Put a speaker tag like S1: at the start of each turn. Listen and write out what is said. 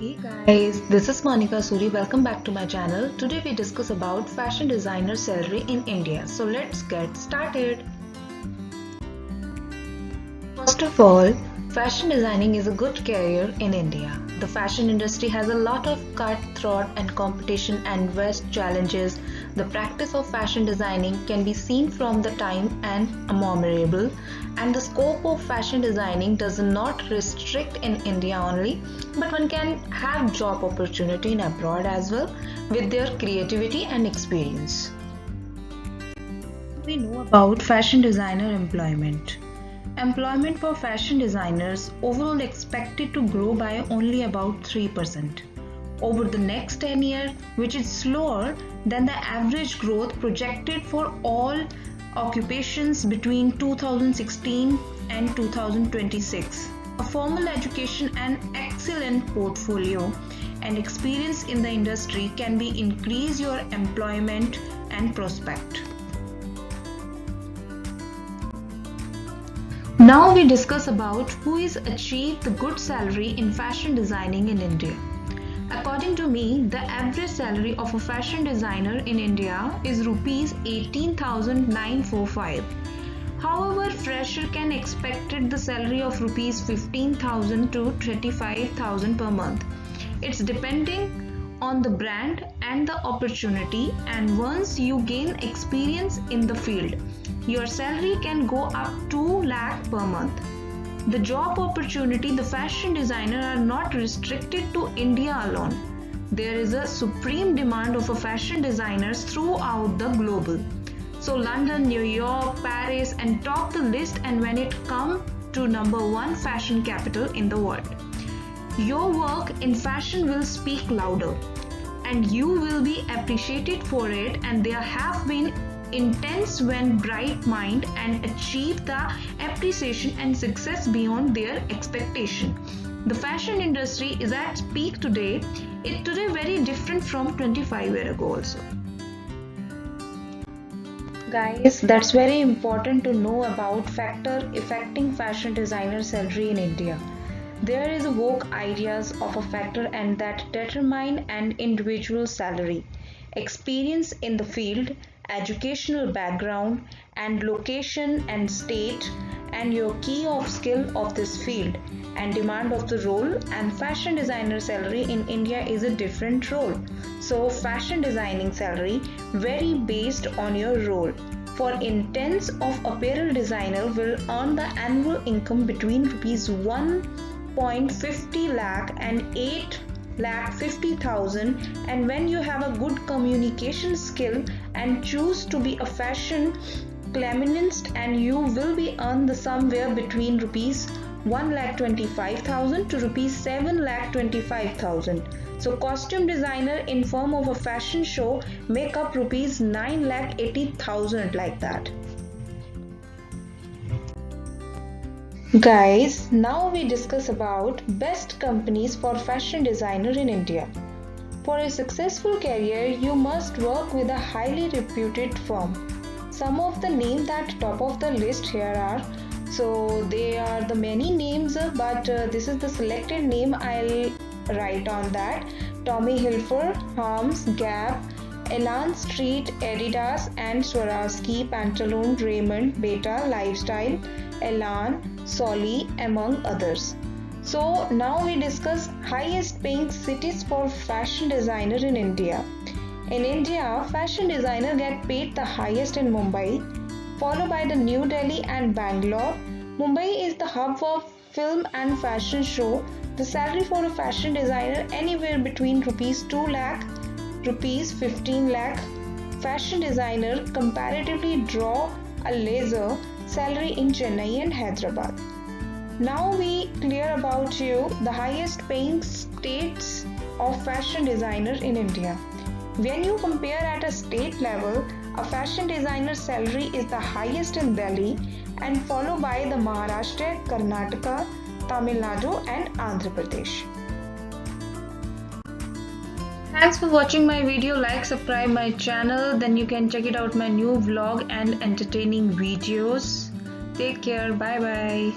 S1: Hey guys, this is Monica Suri. Welcome back to my channel. Today we discuss about fashion designer salary in India. So let's get started. First of all, fashion designing is a good career in India. The fashion industry has a lot of cutthroat and competition and vast challenges. The practice of fashion designing can be seen from the time and memorable, and the scope of fashion designing does not restrict in India only, but one can have job opportunity in abroad as well with their creativity and experience. We know about fashion designer employment. Employment for fashion designers overall expected to grow by only about 3% over the next 10 years, which is slower than the average growth projected for all occupations between 2016 and 2026. A formal education and excellent portfolio and experience in the industry can be increase your employment and prospect. Now we discuss about who is achieved the good salary in fashion designing in India. According to me, the average salary of a fashion designer in India is rupees 18,945. However, fresher can expect the salary of rupees 15,000 to 35,000 per month. It's depending on the brand and the opportunity, and once you gain experience in the field, your salary can go up 2 lakh per month. The job opportunity the fashion designer are not restricted to India alone. There is a supreme demand of a fashion designers throughout the global. So London, New York, Paris and top the list, and when it comes to number 1 fashion capital in the world. Your work in fashion will speak louder and you will be appreciated for it, and there have been intense when bright mind and achieve the appreciation and success beyond their expectation. The fashion industry is at peak today. It today very different from 25 years ago also. Guys, that's very important to know about factor affecting fashion designer salary in India. There is vogue ideas of a factor and that determine an individual salary. Experience in the field, educational background and location and state, and your key of skill of this field and demand of the role, and fashion designer salary in India is a different role. So fashion designing salary vary based on your role. For intents of apparel designer will earn the annual income between rupees 1.50 lakh and 8,50,000, and when you have a good communication skill and choose to be a fashion clemenist, and you will be earn the somewhere between rupees 1,25,000 to rupees 7,25,000. So costume designer in form of a fashion show make up rupees 9,80,000 like that. Guys, now we discuss about best companies for fashion designer in India. For a successful career, you must work with a highly reputed firm. Some of the names that top of the list here are, so they are the many names, but this is the selected name I'll write on that. Tommy Hilfiger, Harms, Gap, Elan Street, Adidas and Swarovski, Pantaloon, Raymond, Beta, Lifestyle, Elan, Solly, among others. So now we discuss highest paying cities for fashion designer in India. In India, fashion designer get paid the highest in Mumbai, followed by the New Delhi and Bangalore. Mumbai is the hub of film and fashion show. The salary for a fashion designer anywhere between rupees 2 lakh, rupees 15 lakh. Fashion designer comparatively draw a laser salary in Chennai and Hyderabad. Now we clear about you the highest paying states of fashion designer in India. When you compare at a state level, a fashion designer salary is the highest in Delhi and followed by the Maharashtra, Karnataka, Tamil Nadu and Andhra Pradesh. Thanks for watching my video. Like, subscribe my channel, then you can check it out my new vlog and entertaining videos. Take care. Bye bye.